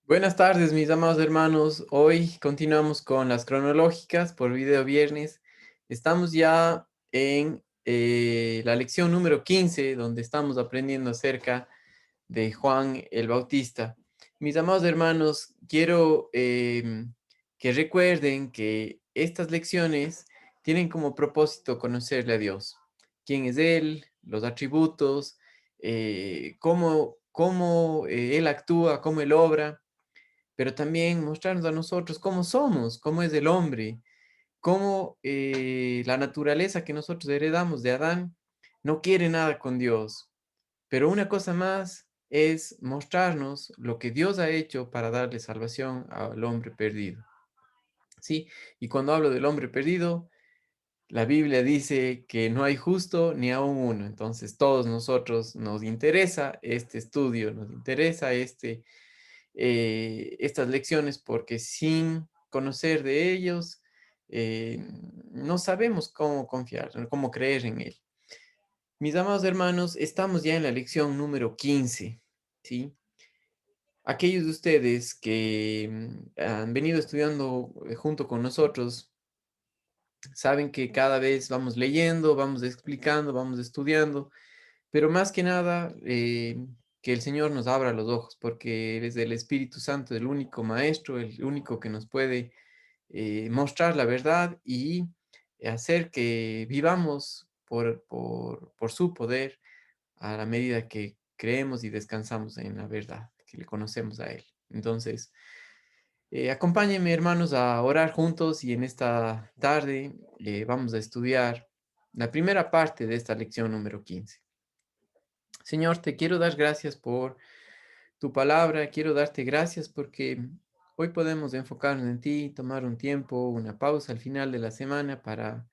Buenas tardes, mis amados hermanos. Hoy continuamos con las cronológicas por video viernes. Estamos ya en la lección número 15, donde estamos aprendiendo acerca de Juan el Bautista. Mis amados hermanos, quiero que recuerden que estas lecciones tienen como propósito conocerle a Dios, quién es Él, los atributos, cómo Él actúa, cómo Él obra, pero también mostrarnos a nosotros cómo somos, cómo es el hombre, cómo la naturaleza que nosotros heredamos de Adán no quiere nada con Dios. Pero una cosa más es mostrarnos lo que Dios ha hecho para darle salvación al hombre perdido. ¿Sí? Y cuando hablo del hombre perdido, la Biblia dice que no hay justo ni aún uno. Entonces, todos nosotros nos interesa este estudio, nos interesa estas lecciones porque sin conocer de ellos, eh, no sabemos cómo confiar, cómo creer en Él. Mis amados hermanos, estamos ya en la lección número 15, ¿sí? Aquellos de ustedes que han venido estudiando junto con nosotros, saben que cada vez vamos leyendo, vamos explicando, vamos estudiando, pero más que nada, que el Señor nos abra los ojos, porque es el Espíritu Santo el único maestro, el único que nos puede mostrar la verdad y hacer que vivamos por su poder a la medida que creemos y descansamos en la verdad, que le conocemos a Él. Entonces, acompáñenme, hermanos, a orar juntos y en esta tarde vamos a estudiar la primera parte de esta lección número 15. Señor, te quiero dar gracias por tu palabra, quiero darte gracias porque hoy podemos enfocarnos en ti, tomar un tiempo, una pausa al final de la semana para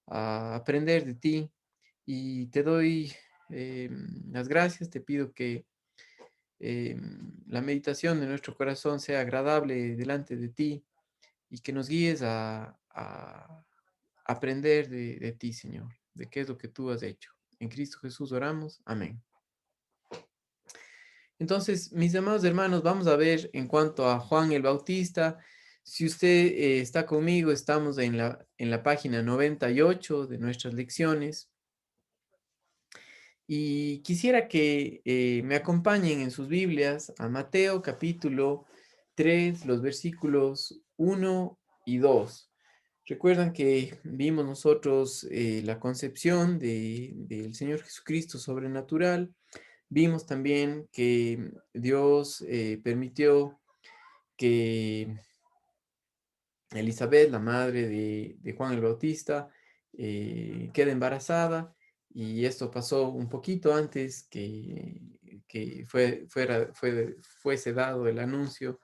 aprender de ti y te doy las gracias, te pido que la meditación de nuestro corazón sea agradable delante de ti y que nos guíes a aprender de ti, Señor, de qué es lo que tú has hecho. En Cristo Jesús oramos. Amén. Entonces, mis amados hermanos, vamos a ver en cuanto a Juan el Bautista. Si usted está conmigo, estamos en la página 98 de nuestras lecciones y quisiera que me acompañen en sus Biblias a Mateo capítulo 3, los versículos 1 y 2. Recuerdan que vimos nosotros la concepción del Señor Jesucristo sobrenatural. Vimos también que Dios permitió que Elizabeth, la madre de Juan el Bautista, quede embarazada y esto pasó un poquito antes que fuese dado el anuncio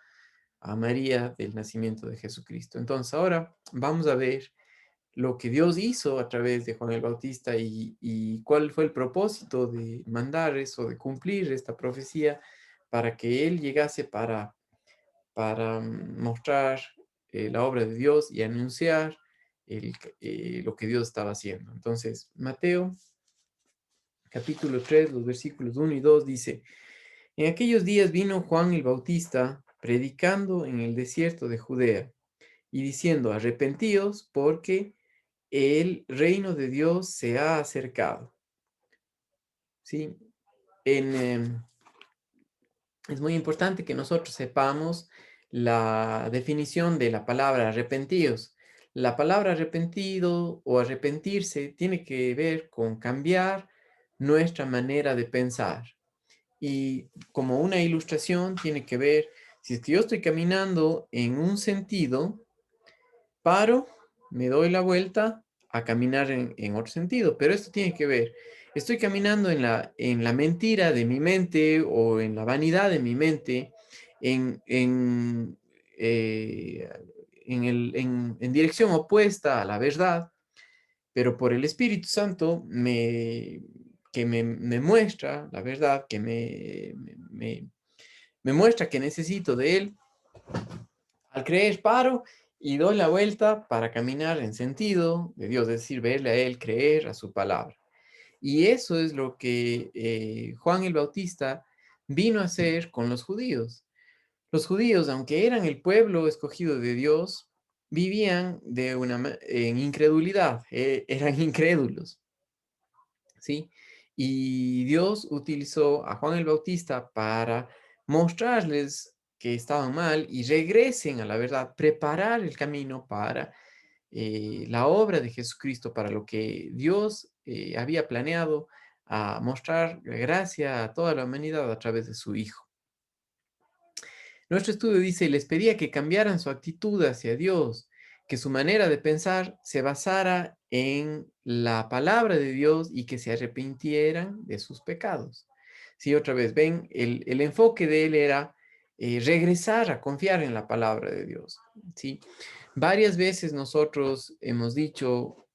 a María del nacimiento de Jesucristo. Entonces ahora vamos a ver lo que Dios hizo a través de Juan el Bautista y cuál fue el propósito de mandar eso, de cumplir esta profecía para que él llegase para mostrar la obra de Dios y anunciar lo que Dios estaba haciendo. Entonces, Mateo capítulo 3 los versículos 1 y 2 dice, en aquellos días vino Juan el Bautista predicando en el desierto de Judea y diciendo, arrepentíos porque el reino de Dios se ha acercado. ¿Sí? En, es muy importante que nosotros sepamos la definición de la palabra arrepentidos. La palabra arrepentido o arrepentirse tiene que ver con cambiar nuestra manera de pensar. Y como una ilustración tiene que ver, si es que yo estoy caminando en un sentido, paro, me doy la vuelta a caminar en otro sentido, pero esto tiene que ver, estoy caminando en la mentira de mi mente o en la vanidad de mi mente, en, en, eh, en dirección opuesta a la verdad, pero por el Espíritu Santo que me muestra la verdad, que me muestra que necesito de Él. Al creer, paro y doy la vuelta para caminar en sentido de Dios, es decir, verle a Él, creer a su palabra. Y eso es lo que Juan el Bautista vino a hacer con los judíos. Los judíos, aunque eran el pueblo escogido de Dios, vivían en incredulidad, eran incrédulos, ¿sí? Y Dios utilizó a Juan el Bautista para mostrarles que estaban mal y regresen a la verdad, preparar el camino para la obra de Jesucristo, para lo que Dios había planeado, a mostrar gracia a toda la humanidad a través de su Hijo. Nuestro estudio dice, les pedía que cambiaran su actitud hacia Dios, que su manera de pensar se basara en la palabra de Dios y que se arrepintieran de sus pecados. Sí, otra vez, ven, el enfoque de él era regresar a confiar en la palabra de Dios. Sí, varias veces nosotros hemos dicho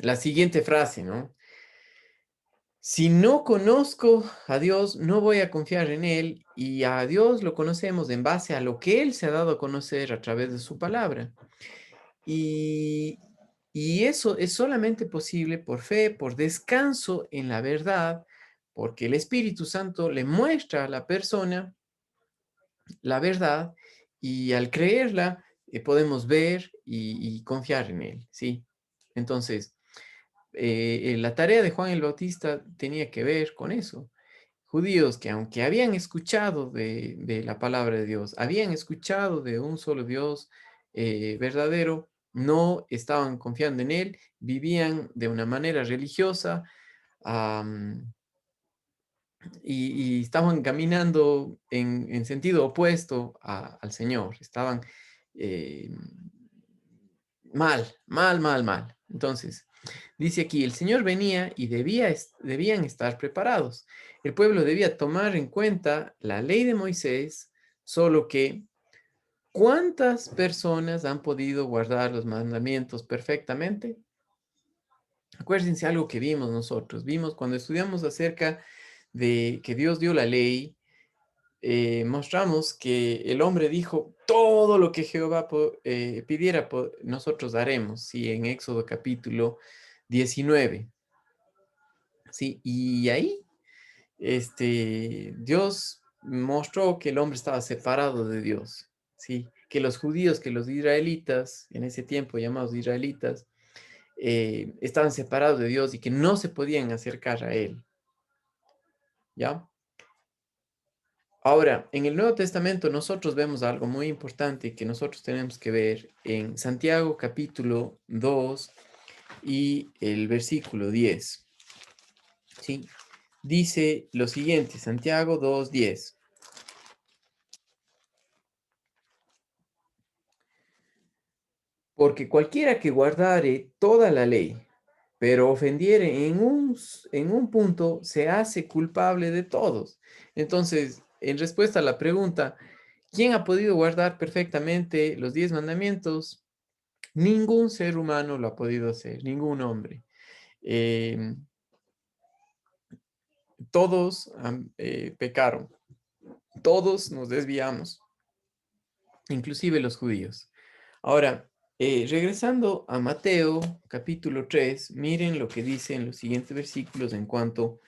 la siguiente frase, ¿no? Si no conozco a Dios, no voy a confiar en Él y a Dios lo conocemos en base a lo que Él se ha dado a conocer a través de su palabra. Y, y eso es solamente posible por fe, por descanso en la verdad, porque el Espíritu Santo le muestra a la persona la verdad y al creerla podemos ver y confiar en Él, ¿sí? Entonces, la tarea de Juan el Bautista tenía que ver con eso. Judíos que aunque habían escuchado de la palabra de Dios, habían escuchado de un solo Dios verdadero, no estaban confiando en Él, vivían de una manera religiosa am, y estaban caminando en sentido opuesto al Señor. Estaban eh, mal, mal, mal, mal. Entonces, dice aquí, el Señor venía y debían estar preparados. El pueblo debía tomar en cuenta la ley de Moisés, solo que ¿cuántas personas han podido guardar los mandamientos perfectamente? Acuérdense algo que vimos nosotros. Vimos cuando estudiamos acerca de que Dios dio la ley, mostramos que el hombre dijo, todo lo que Jehová pidiera, nosotros daremos, ¿sí? En Éxodo capítulo 19, ¿sí? Y ahí, Dios mostró que el hombre estaba separado de Dios, ¿sí? Que los judíos, que los israelitas, en ese tiempo llamados israelitas, estaban separados de Dios y que no se podían acercar a Él, ¿ya? Ahora, en el Nuevo Testamento nosotros vemos algo muy importante que nosotros tenemos que ver en Santiago capítulo 2 y el versículo 10. ¿Sí? Dice lo siguiente, Santiago 2:10. Porque cualquiera que guardare toda la ley, pero ofendiere en un punto, se hace culpable de todos. Entonces, en respuesta a la pregunta, ¿quién ha podido guardar perfectamente los 10 mandamientos? Ningún ser humano lo ha podido hacer, ningún hombre. Em, todos pecaron, todos nos desviamos, inclusive los judíos. Ahora, regresando a Mateo capítulo 3, miren lo que dice en los siguientes versículos en cuanto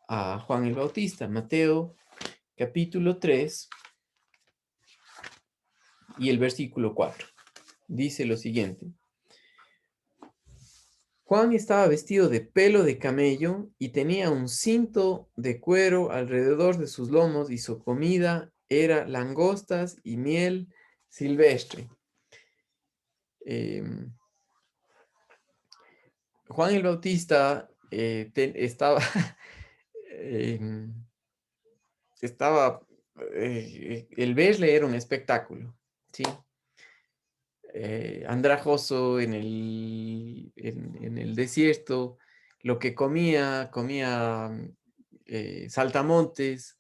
a Juan el Bautista. Mateo capítulo 3 y el versículo 4. Dice lo siguiente. Juan estaba vestido de pelo de camello y tenía un cinto de cuero alrededor de sus lomos y su comida era langostas y miel silvestre. Em, Juan el Bautista estaba, em, el verle era un espectáculo, ¿sí? Andrajoso en el desierto, lo que comía saltamontes,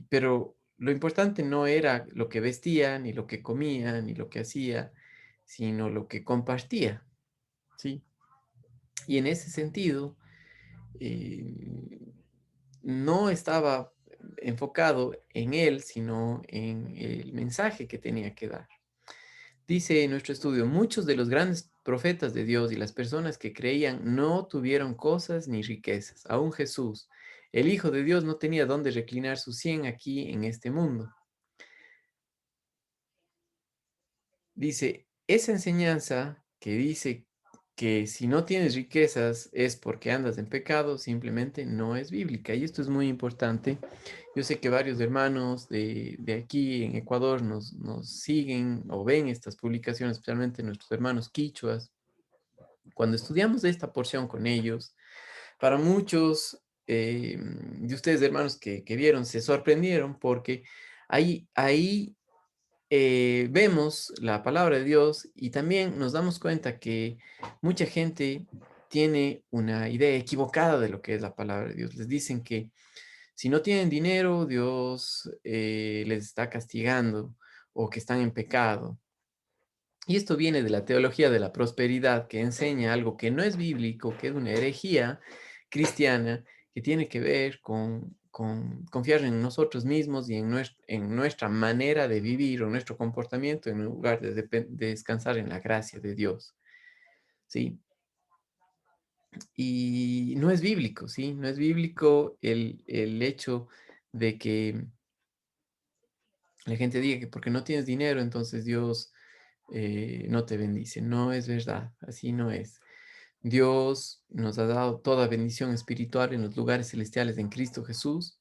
pero lo importante no era lo que vestía, ni lo que comía, ni lo que hacía, sino lo que compartía, ¿sí? Y en ese sentido, eh, no estaba enfocado en él, sino en el mensaje que tenía que dar. Dice en nuestro estudio, muchos de los grandes profetas de Dios y las personas que creían no tuvieron cosas ni riquezas. Aún Jesús, El Hijo de Dios no tenía dónde reclinar su sien aquí en este mundo. Dice, esa enseñanza que dice que si no tienes riquezas es porque andas en pecado, simplemente no es bíblica. Y esto es muy importante. Yo sé que varios hermanos de aquí en Ecuador nos siguen o ven estas publicaciones, especialmente nuestros hermanos quichuas. Cuando estudiamos esta porción con ellos, para muchos de ustedes, hermanos, que vieron, se sorprendieron porque ahí vemos la palabra de Dios y también nos damos cuenta que mucha gente tiene una idea equivocada de lo que es la palabra de Dios. Les dicen que si no tienen dinero, Dios les está castigando o que están en pecado. Y esto viene de la teología de la prosperidad, que enseña algo que no es bíblico, que es una herejía cristiana, que tiene que ver con confiar en nosotros mismos y en nuestra manera de vivir o nuestro comportamiento en lugar de descansar en la gracia de Dios. ¿Sí? Y no es bíblico, ¿sí? No es bíblico el hecho de que la gente diga que porque no tienes dinero, entonces Dios no te bendice. No es verdad, así no es. Dios nos ha dado toda bendición espiritual en los lugares celestiales en Cristo Jesús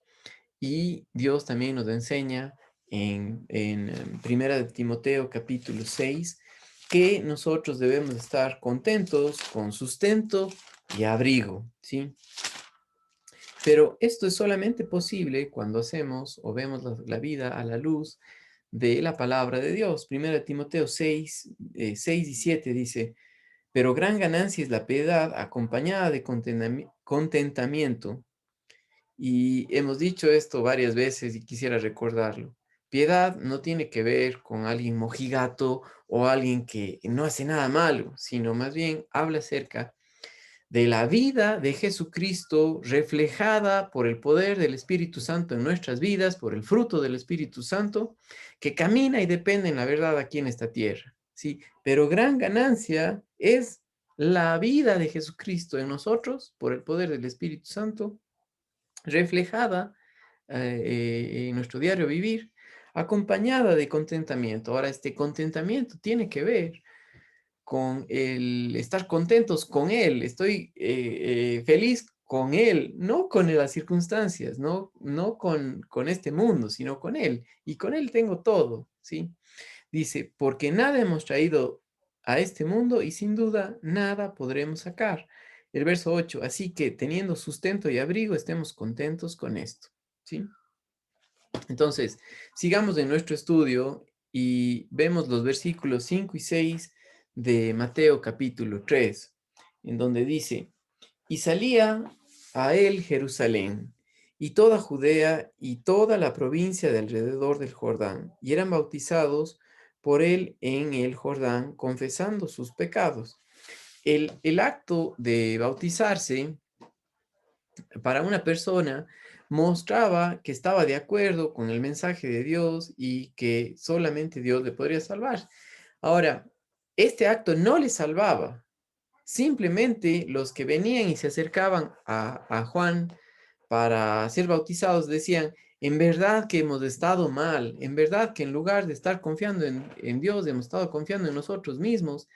y Dios también nos enseña en Primera de Timoteo capítulo 6 que nosotros debemos estar contentos con sustento y abrigo, ¿sí? Pero esto es solamente posible cuando hacemos o vemos la vida a la luz de la palabra de Dios. Primera de Timoteo 6, 6 y 7 dice, pero gran ganancia es la piedad acompañada de contentamiento. Y hemos dicho esto varias veces y quisiera recordarlo. Piedad no tiene que ver con alguien mojigato o alguien que no hace nada malo, sino más bien habla acerca de la vida de Jesucristo reflejada por el poder del Espíritu Santo en nuestras vidas, por el fruto del Espíritu Santo, que camina y depende en la verdad aquí en esta tierra, ¿sí? Pero gran ganancia es la vida de Jesucristo en nosotros por el poder del Espíritu Santo, reflejada en nuestro diario vivir, acompañada de contentamiento. Ahora, este contentamiento tiene que ver con el estar contentos con Él, estoy feliz con Él, no con las circunstancias, no con este mundo, sino con Él. Y con Él tengo todo, ¿sí? Dice, porque nada hemos traído a este mundo y sin duda nada podremos sacar. El verso 8, así que teniendo sustento y abrigo, estemos contentos con esto, ¿sí? Entonces, sigamos en nuestro estudio y vemos los versículos 5 y 6 de Mateo capítulo 3, en donde dice, y salía a él Jerusalén y toda Judea y toda la provincia de alrededor del Jordán, y eran bautizados por él en el Jordán, confesando sus pecados. El acto de bautizarse para una persona mostraba que estaba de acuerdo con el mensaje de Dios y que solamente Dios le podría salvar. Ahora, este acto no le salvaba. Simplemente los que venían y se acercaban a Juan para ser bautizados decían, en verdad que hemos estado mal, en verdad que en lugar de estar confiando en Dios, hemos estado confiando en nosotros mismos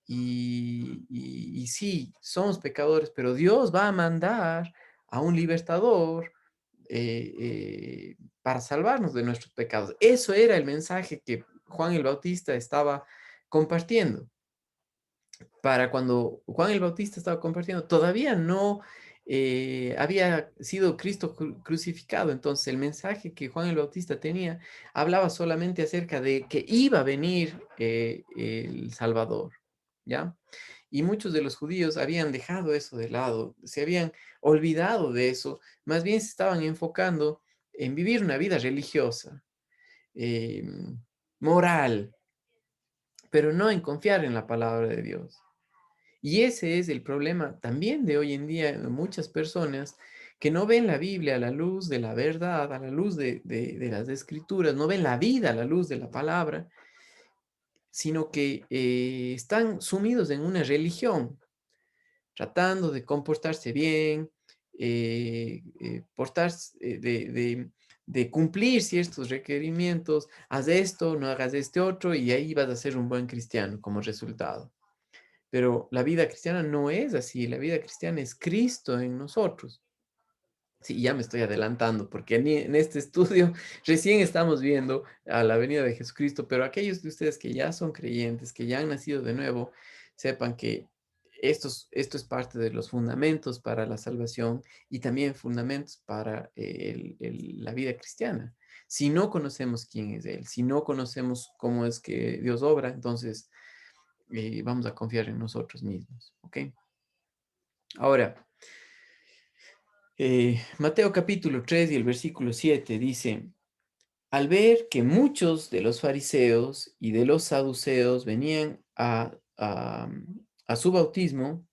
y sí, somos pecadores, pero Dios va a mandar a un libertador para salvarnos de nuestros pecados. Eso era el mensaje que Juan el Bautista estaba compartiendo. Para cuando Juan el Bautista estaba compartiendo, todavía no había sido Cristo crucificado. Entonces el mensaje que Juan el Bautista tenía hablaba solamente acerca de que iba a venir el Salvador, ¿ya? Y muchos de los judíos habían dejado eso de lado, se habían olvidado de eso, más bien se estaban enfocando en vivir una vida religiosa, eh, moral, pero no en confiar en la palabra de Dios. Y ese es el problema también de hoy en día de muchas personas que no ven la Biblia a la luz de la verdad, a la luz de las escrituras, no ven la vida a la luz de la palabra, sino que están sumidos en una religión, tratando de comportarse bien, de cumplir ciertos requerimientos, haz esto, no hagas este otro, y ahí vas a ser un buen cristiano como resultado. Pero la vida cristiana no es así, la vida cristiana es Cristo en nosotros. Sí, ya me estoy adelantando, porque en este estudio recién estamos viendo a la venida de Jesucristo, pero aquellos de ustedes que ya son creyentes, que ya han nacido de nuevo, sepan que esto es parte de los fundamentos para la salvación y también fundamentos para la vida cristiana. Si no conocemos quién es Él, si no conocemos cómo es que Dios obra, entonces vamos a confiar en nosotros mismos, ¿ok? Ahora, Mateo capítulo 3 y el versículo 7 dice, al ver que muchos de los fariseos y de los saduceos venían a su bautismo,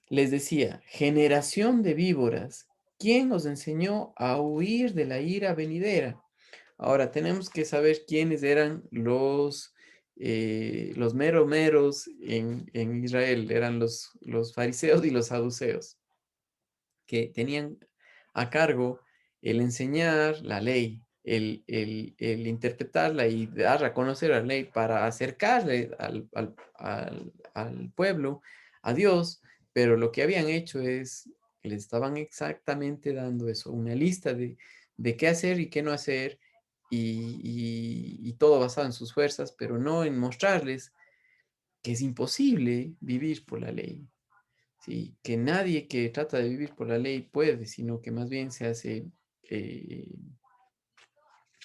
les decía, generación de víboras, ¿quién os enseñó a huir de la ira venidera? Ahora tenemos que saber quiénes eran los meros en Israel, eran los fariseos y los saduceos que tenían a cargo el enseñar la ley, el interpretarla y dar a conocer la ley para acercarle al pueblo a Dios, pero lo que habían hecho es, le estaban exactamente dando eso, una lista de qué hacer y qué no hacer, y todo basado en sus fuerzas, pero no en mostrarles que es imposible vivir por la ley. Sí, que nadie que trata de vivir por la ley puede, sino que más bien se hace eh,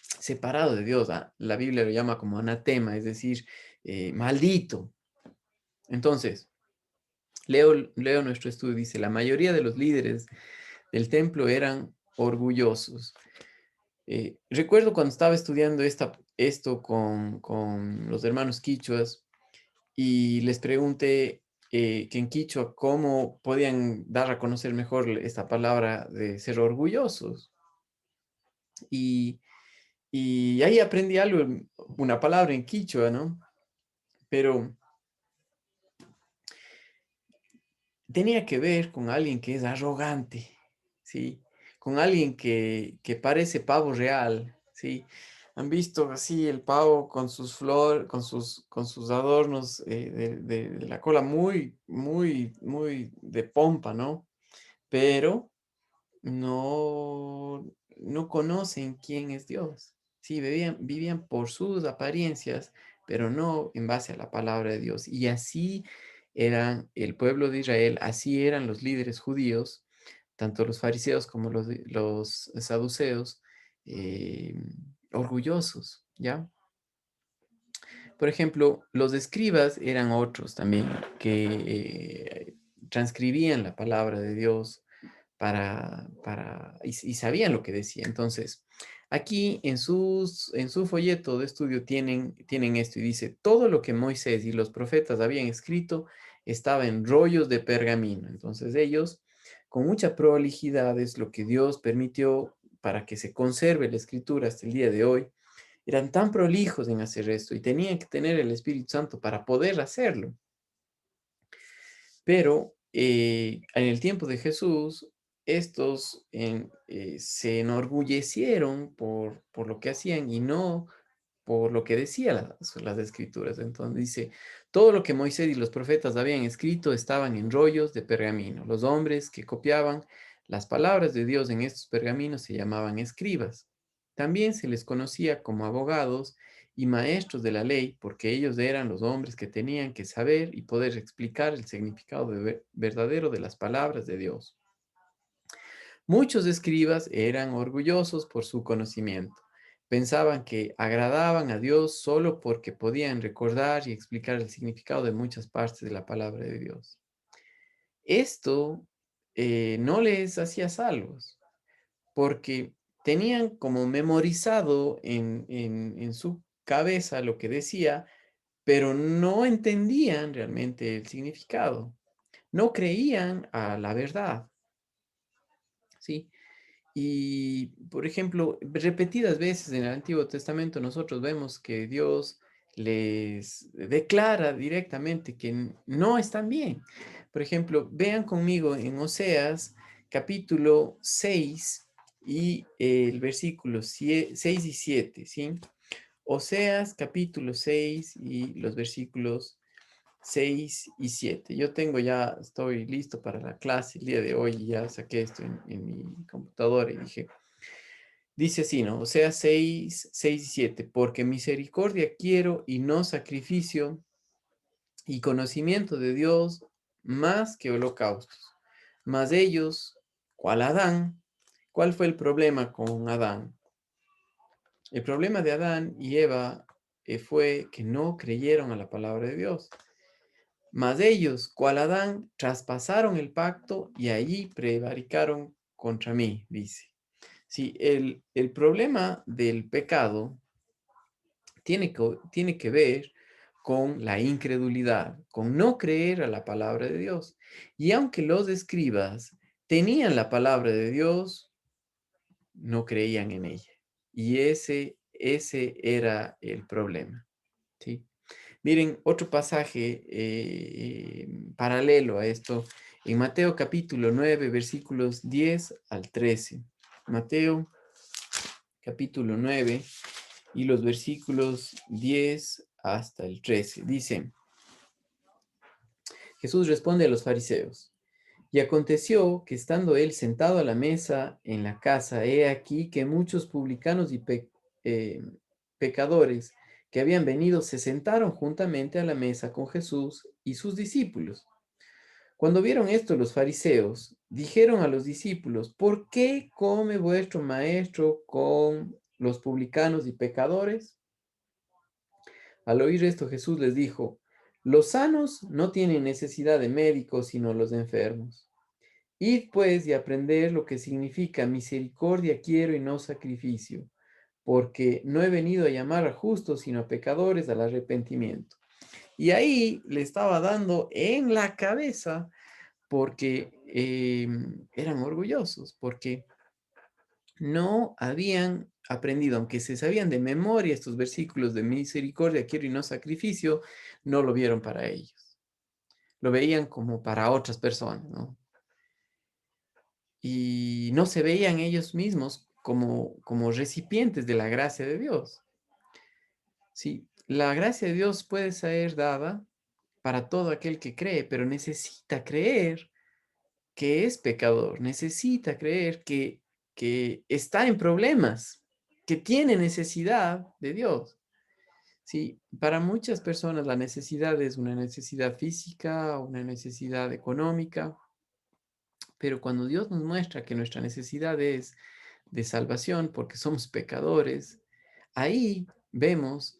separado de Dios. La Biblia lo llama como anatema, es decir, maldito. Entonces, leo nuestro estudio, dice, la mayoría de los líderes del templo eran orgullosos. Recuerdo cuando estaba estudiando esto con los hermanos quichuas, y les pregunté que en quichua cómo podían dar a conocer mejor esta palabra de ser orgullosos. Y, y ahí aprendí algo, una palabra en quichua, ¿no? Pero tenía que ver con alguien que es arrogante, ¿sí? Con alguien que parece pavo real, ¿sí? Han visto así el pavo con sus flores, con sus adornos de la cola muy, muy, muy de pompa, ¿no? Pero no conocen quién es Dios. Sí, vivían por sus apariencias, pero no en base a la palabra de Dios. Y así eran el pueblo de Israel, así eran los líderes judíos, tanto los fariseos como los saduceos, eh, orgullosos, ¿ya? Por ejemplo, los escribas eran otros también que transcribían la palabra de Dios y sabían lo que decía. Entonces, aquí en su folleto de estudio tienen esto y dice, todo lo que Moisés y los profetas habían escrito estaba en rollos de pergamino. Entonces ellos, con mucha prolijidad, es lo que Dios permitió para que se conserve la escritura hasta el día de hoy. Eran tan prolijos en hacer esto y tenían que tener el Espíritu Santo para poder hacerlo. Pero en el tiempo de Jesús, estos se enorgullecieron por lo que hacían y no por lo que decían las escrituras. Entonces dice, todo lo que Moisés y los profetas habían escrito estaban en rollos de pergamino. Los hombres que copiaban las palabras de Dios en estos pergaminos se llamaban escribas. También se les conocía como abogados y maestros de la ley, porque ellos eran los hombres que tenían que saber y poder explicar el significado verdadero de las palabras de Dios. Muchos escribas eran orgullosos por su conocimiento. Pensaban que agradaban a Dios solo porque podían recordar y explicar el significado de muchas partes de la palabra de Dios. Esto no les hacía salvos, porque tenían como memorizado en su cabeza lo que decía, pero no entendían realmente el significado. No creían a la verdad, ¿sí? Y, por ejemplo, repetidas veces en el Antiguo Testamento nosotros vemos que Dios les declara directamente que no están bien. Por ejemplo, vean conmigo en Oseas capítulo 6 y el versículo 6 y 7, ¿sí? Oseas capítulo 6 y los versículos 6 y 7. Yo tengo ya, estoy listo para la clase el día de hoy y ya saqué esto en mi computadora y dije, dice así, ¿no? Oseas 6 y 7, porque misericordia quiero y no sacrificio y conocimiento de Dios más que holocaustos. Mas ellos, ¿cuál Adán? ¿Cuál fue el problema con Adán? El problema de Adán y Eva fue que no creyeron a la palabra de Dios. Mas ellos, cual Adán, traspasaron el pacto y allí prevaricaron contra mí, dice. Sí, el problema del pecado tiene que ver con la incredulidad, con no creer a la palabra de Dios. Y aunque los escribas tenían la palabra de Dios, no creían en ella. Y ese era el problema. ¿Sí? Miren, otro pasaje paralelo a esto, en Mateo capítulo 9, versículos 10 al 13. Mateo capítulo 9 y los versículos 10 hasta el 13. Dice, Jesús responde a los fariseos. Y aconteció que estando él sentado a la mesa en la casa, he aquí que muchos publicanos y pecadores que habían venido se sentaron juntamente a la mesa con Jesús y sus discípulos. Cuando vieron esto los fariseos, dijeron a los discípulos, ¿por qué come vuestro maestro con los publicanos y pecadores? Al oír esto Jesús les dijo, los sanos no tienen necesidad de médicos, sino los enfermos. Id pues y aprender lo que significa misericordia quiero y no sacrificio, porque no he venido a llamar a justos, sino a pecadores al arrepentimiento. Y ahí le estaba dando en la cabeza porque eran orgullosos, porque no habían aprendido, aunque se sabían de memoria estos versículos de misericordia quiero y no sacrificio, no lo vieron para ellos. Lo veían como para otras personas, ¿no? Y no se veían ellos mismos como recipientes de la gracia de Dios. Sí, la gracia de Dios puede ser dada para todo aquel que cree, pero necesita creer que es pecador, necesita creer que está en problemas, que tiene necesidad de Dios. Sí, para muchas personas la necesidad es una necesidad física, una necesidad económica, pero cuando Dios nos muestra que nuestra necesidad es de salvación porque somos pecadores, ahí vemos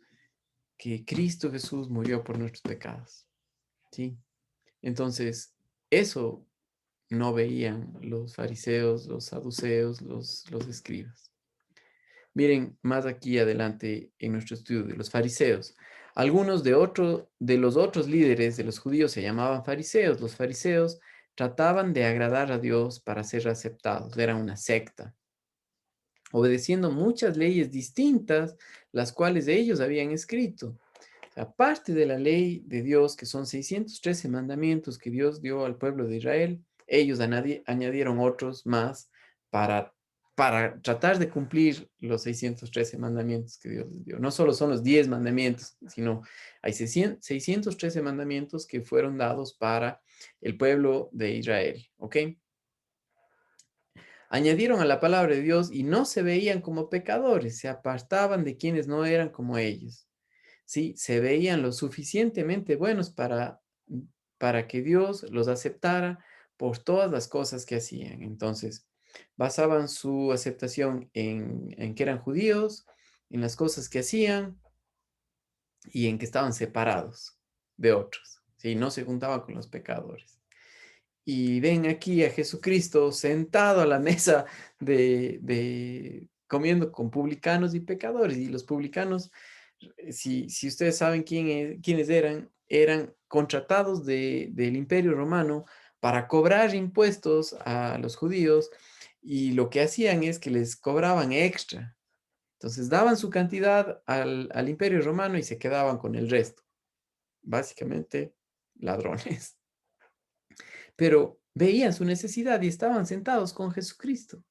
que Cristo Jesús murió por nuestros pecados. ¿Sí? Entonces, eso no veían los fariseos, los saduceos, los escribas. Miren más aquí adelante en nuestro estudio de los fariseos. Algunos de los otros líderes de los judíos se llamaban fariseos. Los fariseos trataban de agradar a Dios para ser aceptados. Era una secta, obedeciendo muchas leyes distintas, las cuales ellos habían escrito. Aparte de la ley de Dios, que son 613 mandamientos que Dios dio al pueblo de Israel, ellos añadieron otros más para, para tratar de cumplir los 613 mandamientos que Dios les dio. No solo son los 10 mandamientos, sino hay 613 mandamientos que fueron dados para el pueblo de Israel, ¿ok? Añadieron a la palabra de Dios y no se veían como pecadores, se apartaban de quienes no eran como ellos. Sí, se veían lo suficientemente buenos para que Dios los aceptara por todas las cosas que hacían. Entonces, basaban su aceptación en que eran judíos, en las cosas que hacían y en que estaban separados de otros. Sí, no se juntaban con los pecadores. Y ven aquí a Jesucristo sentado a la mesa comiendo con publicanos y pecadores. Y los publicanos, si ustedes saben quiénes eran, eran contratados del Imperio Romano para cobrar impuestos a los judíos y lo que hacían es que les cobraban extra. Entonces daban su cantidad al Imperio Romano y se quedaban con el resto. Básicamente, ladrones. Pero veían su necesidad y estaban sentados con Jesucristo.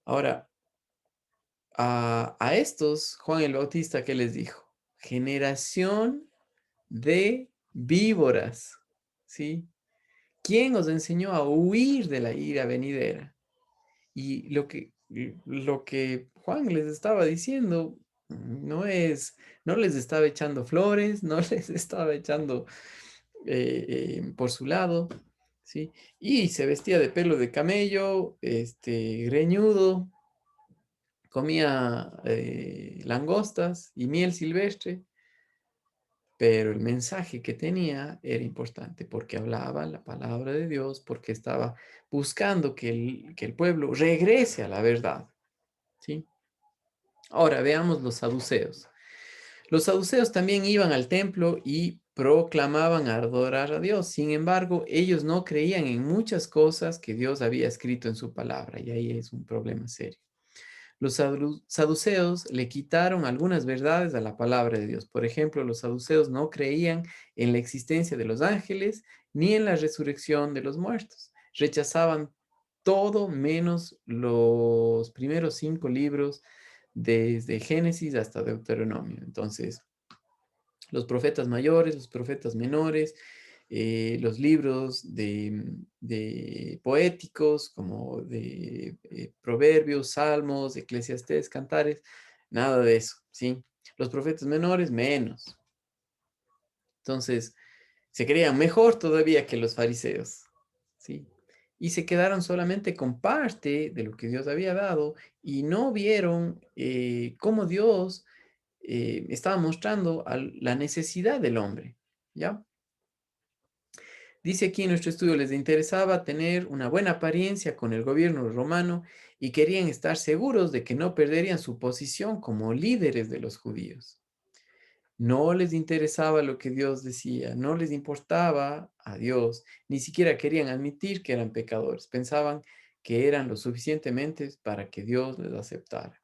Ahora, a estos, Juan el Bautista, ¿qué les dijo? Generación de víboras, ¿sí? ¿Quién os enseñó a huir de la ira venidera? Y lo que Juan les estaba diciendo no es, no les estaba echando flores, no les estaba echando por su lado, ¿sí? Y se vestía de pelo de camello, greñudo, comía langostas y miel silvestre, pero el mensaje que tenía era importante porque hablaba la palabra de Dios, porque estaba buscando que el pueblo regrese a la verdad, ¿sí? Ahora veamos los saduceos. Los saduceos también iban al templo y proclamaban adorar a Dios. Sin embargo, ellos no creían en muchas cosas que Dios había escrito en su palabra, y ahí es un problema serio. Los saduceos le quitaron algunas verdades a la palabra de Dios. Por ejemplo, los saduceos no creían en la existencia de los ángeles ni en la resurrección de los muertos. Rechazaban todo menos los primeros 5 libros, desde Génesis hasta Deuteronomio. Entonces, los profetas mayores, los profetas menores, los libros de poéticos como de Proverbios, Salmos, Eclesiastés, Cantares, nada de eso, ¿sí? Los profetas menores, menos. Entonces, se creían mejor todavía que los fariseos, ¿sí? Y se quedaron solamente con parte de lo que Dios había dado y no vieron cómo Dios estaba mostrando la necesidad del hombre, ¿ya? Dice aquí en nuestro estudio, les interesaba tener una buena apariencia con el gobierno romano y querían estar seguros de que no perderían su posición como líderes de los judíos. No les interesaba lo que Dios decía, no les importaba a Dios, ni siquiera querían admitir que eran pecadores. Pensaban que eran lo suficientemente para que Dios les aceptara.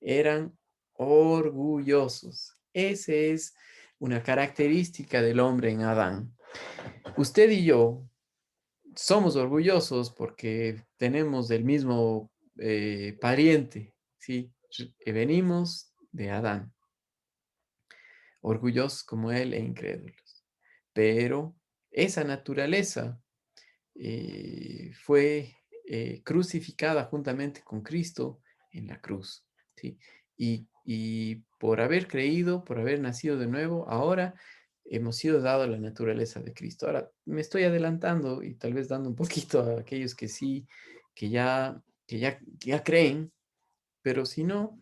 Eran orgullosos. Esa es una característica del hombre en Adán. Usted y yo somos orgullosos porque tenemos del mismo pariente, ¿sí? Venimos de Adán, orgullosos como él e incrédulos. Pero esa naturaleza fue crucificada juntamente con Cristo en la cruz, ¿sí? Y por haber creído, por haber nacido de nuevo, ahora hemos sido dados la naturaleza de Cristo. Ahora, me estoy adelantando y tal vez dando un poquito a aquellos que sí, que ya creen, pero si no,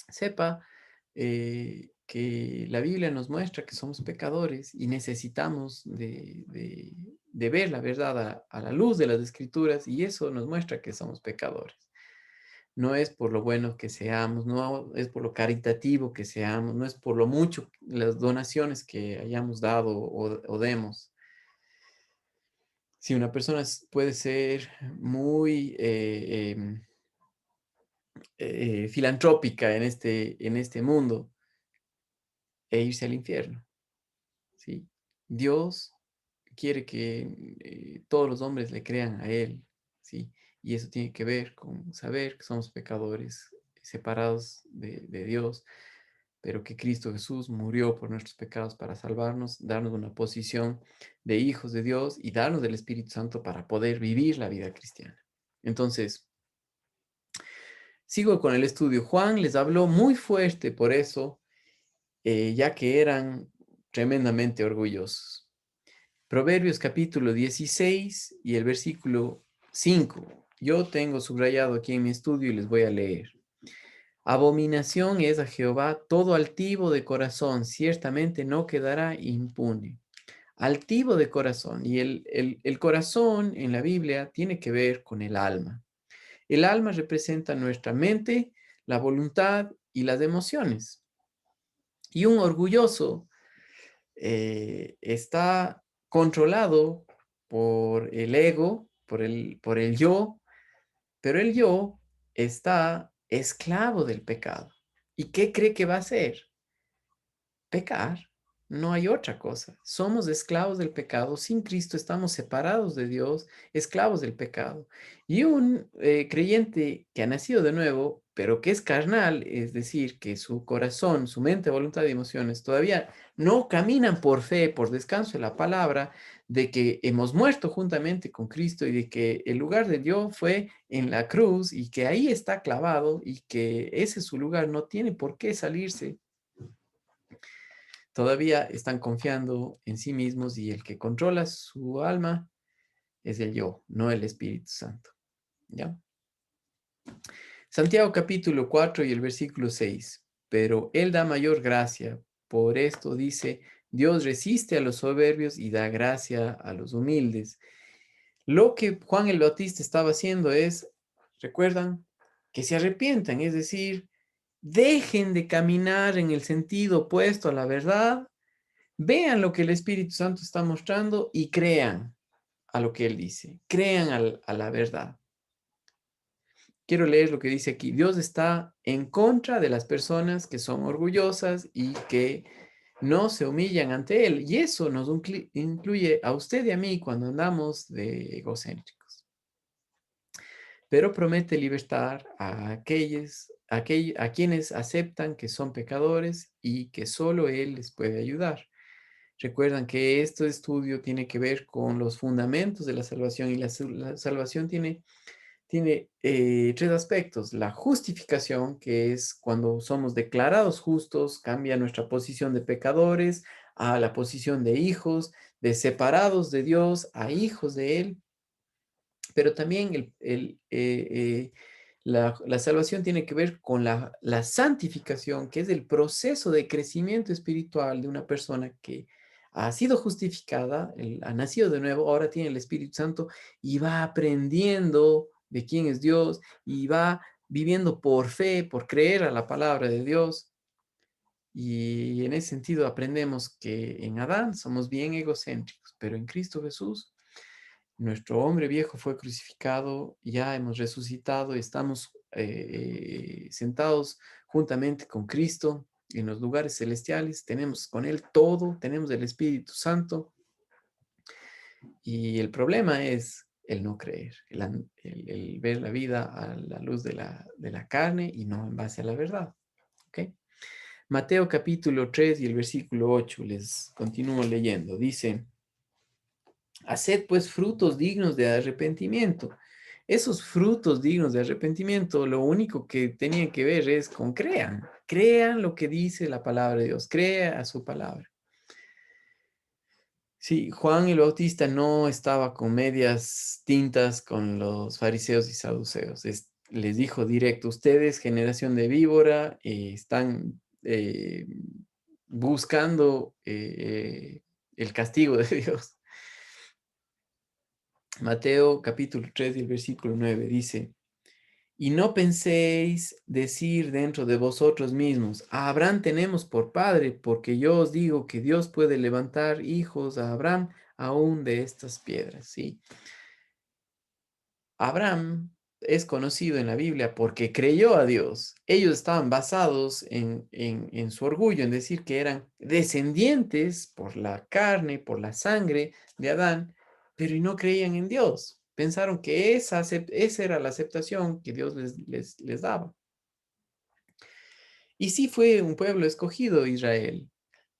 sepa que la Biblia nos muestra que somos pecadores y necesitamos de ver la verdad a la luz de las Escrituras, y eso nos muestra que somos pecadores. No es por lo bueno que seamos, no es por lo caritativo que seamos, no es por lo mucho, las donaciones que hayamos dado o demos. Si una persona puede ser muy filantrópica en este mundo e irse al infierno, ¿sí? Dios quiere que todos los hombres le crean a Él, ¿sí? Y eso tiene que ver con saber que somos pecadores separados de Dios, pero que Cristo Jesús murió por nuestros pecados para salvarnos, darnos una posición de hijos de Dios y darnos del Espíritu Santo para poder vivir la vida cristiana. Entonces, sigo con el estudio. Juan les habló muy fuerte por eso, ya que eran tremendamente orgullosos. Proverbios capítulo 16 y el versículo 5. Yo tengo subrayado aquí en mi estudio y les voy a leer. Abominación es a Jehová todo altivo de corazón, ciertamente no quedará impune. Altivo de corazón. Y el corazón en la Biblia tiene que ver con el alma. El alma representa nuestra mente, la voluntad y las emociones. Y un orgulloso está controlado por el ego, por el yo, pero el yo está esclavo del pecado. ¿Y qué cree que va a hacer? Pecar. No hay otra cosa. Somos esclavos del pecado. Sin Cristo estamos separados de Dios, esclavos del pecado. Y un creyente que ha nacido de nuevo, pero que es carnal, es decir, que su corazón, su mente, voluntad y emociones todavía no caminan por fe, por descanso de la palabra, de que hemos muerto juntamente con Cristo y de que el lugar de Dios fue en la cruz y que ahí está clavado y que ese es su lugar, no tiene por qué salirse. Todavía están confiando en sí mismos y el que controla su alma es el yo, no el Espíritu Santo. ¿Ya? Santiago capítulo 4 y el versículo 6. Pero Él da mayor gracia. Por esto dice, Dios resiste a los soberbios y da gracia a los humildes. Lo que Juan el Bautista estaba haciendo es, recuerdan, que se arrepientan, es decir, dejen de caminar en el sentido opuesto a la verdad. Vean lo que el Espíritu Santo está mostrando y crean a lo que Él dice. Crean a la verdad. Quiero leer lo que dice aquí. Dios está en contra de las personas que son orgullosas y que no se humillan ante Él. Y eso nos incluye a usted y a mí cuando andamos de egocéntricos. Pero promete libertar a a quienes aceptan que son pecadores y que solo Él les puede ayudar. Recuerdan que este estudio tiene que ver con los fundamentos de la salvación y la salvación tiene tres aspectos. La justificación, que es cuando somos declarados justos, cambia nuestra posición de pecadores a la posición de hijos, de separados de Dios a hijos de Él. Pero también la salvación tiene que ver con la santificación, que es el proceso de crecimiento espiritual de una persona que ha sido justificada, ha nacido de nuevo, ahora tiene el Espíritu Santo y va aprendiendo de quién es Dios y va viviendo por fe, por creer a la palabra de Dios. Y en ese sentido aprendemos que en Adán somos bien egocéntricos, pero en Cristo Jesús nuestro hombre viejo fue crucificado, ya hemos resucitado, estamos sentados juntamente con Cristo en los lugares celestiales, tenemos con Él todo, tenemos el Espíritu Santo y el problema es el no creer, el ver la vida a la luz de la carne y no en base a la verdad. ¿Ok? Mateo capítulo 3 y el versículo 8, les continúo leyendo, dice: Haced pues frutos dignos de arrepentimiento. Esos frutos dignos de arrepentimiento, lo único que tenían que ver es con crean lo que dice la palabra de Dios, crea a su palabra. Sí, Juan el Bautista no estaba con medias tintas con los fariseos y saduceos. Les dijo directo, ustedes, generación de víbora, están buscando el castigo de Dios. Mateo capítulo 3 y el versículo 9 dice: Y no penséis decir dentro de vosotros mismos, a Abraham tenemos por padre, porque yo os digo que Dios puede levantar hijos a Abraham aún de estas piedras. Sí, Abraham es conocido en la Biblia porque creyó a Dios. Ellos estaban basados en su orgullo, en decir que eran descendientes por la carne, por la sangre de Adán, pero y no creían en Dios. Pensaron que esa era la aceptación que Dios les daba. Y sí fue un pueblo escogido, Israel,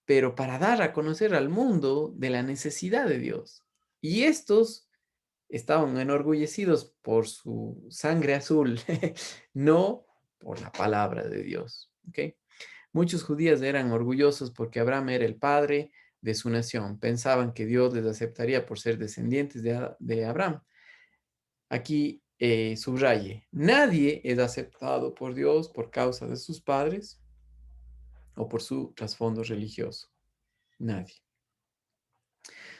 pero para dar a conocer al mundo de la necesidad de Dios. Y estos estaban enorgullecidos por su sangre azul, no por la palabra de Dios. ¿Ok? Muchos judíos eran orgullosos porque Abraham era el padre de su nación. Pensaban que Dios les aceptaría por ser descendientes de Abraham. Aquí subraye, nadie es aceptado por Dios por causa de sus padres o por su trasfondo religioso. Nadie.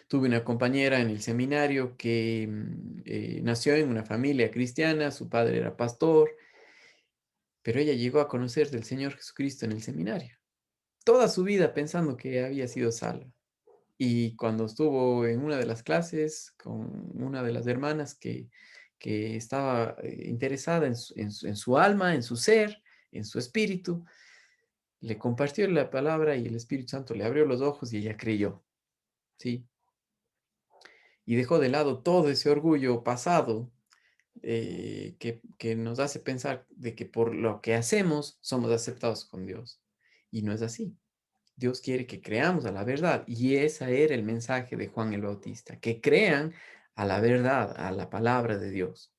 Tuve una compañera en el seminario que nació en una familia cristiana, su padre era pastor, pero ella llegó a conocer del Señor Jesucristo en el seminario. Toda su vida pensando que había sido salva. Y cuando estuvo en una de las clases con una de las hermanas que estaba interesada en su alma, en su ser, en su espíritu, le compartió la palabra y el Espíritu Santo le abrió los ojos y ella creyó, ¿sí? Y dejó de lado todo ese orgullo pasado que nos hace pensar de que por lo que hacemos somos aceptados con Dios. Y no es así. Dios quiere que creamos a la verdad. Y ese era el mensaje de Juan el Bautista, que crean a la verdad, a la palabra de Dios.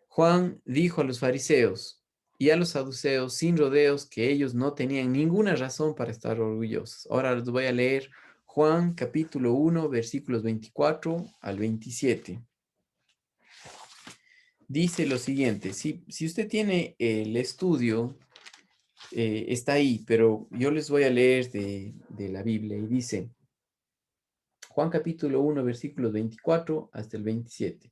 Juan dijo a los fariseos y a los saduceos sin rodeos que ellos no tenían ninguna razón para estar orgullosos. Ahora les voy a leer Juan capítulo 1, versículos 24 al 27. Dice lo siguiente, si usted tiene el estudio, está ahí, pero yo les voy a leer de la Biblia y dice, Juan capítulo 1, versículos 24 hasta el 27.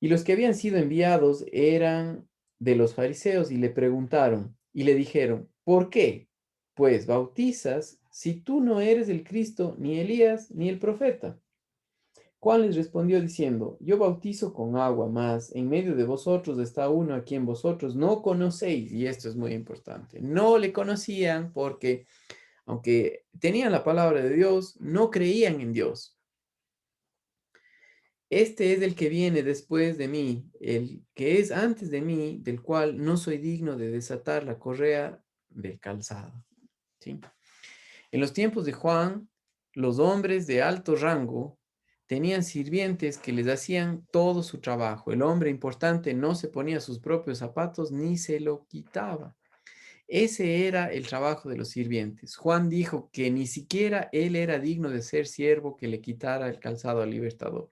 Y los que habían sido enviados eran de los fariseos y le preguntaron y le dijeron, ¿por qué? Pues bautizas si tú no eres el Cristo, ni Elías, ni el profeta. Juan les respondió diciendo, yo bautizo con agua, mas en medio de vosotros está uno a quien vosotros no conocéis, y esto es muy importante. No le conocían porque, aunque tenían la palabra de Dios, no creían en Dios. Este es el que viene después de mí, el que es antes de mí, del cual no soy digno de desatar la correa del calzado. ¿Sí? En los tiempos de Juan, los hombres de alto rango tenían sirvientes que les hacían todo su trabajo. El hombre importante no se ponía sus propios zapatos ni se lo quitaba. Ese era el trabajo de los sirvientes. Juan dijo que ni siquiera él era digno de ser siervo que le quitara el calzado al libertador.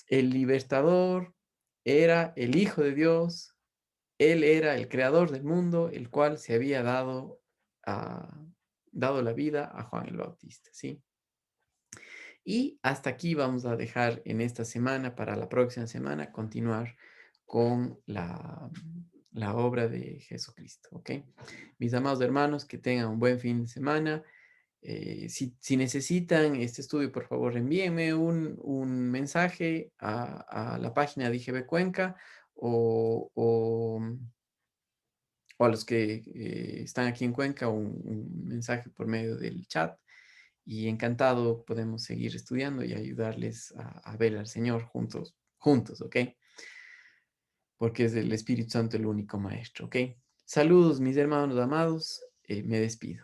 El libertador era el Hijo de Dios, él era el creador del mundo, el cual se había dado la vida a Juan el Bautista, ¿sí? Y hasta aquí vamos a dejar en esta semana, para la próxima semana, continuar con la obra de Jesucristo, ¿ok? Mis amados hermanos, que tengan un buen fin de semana. Si necesitan este estudio, por favor, envíenme un mensaje a la página de IGB Cuenca o a los que están aquí en Cuenca, un mensaje por medio del chat. Y encantado podemos seguir estudiando y ayudarles a ver al Señor juntos, ¿ok? Porque es el Espíritu Santo el único maestro, ¿ok? Saludos, mis hermanos amados. Me despido.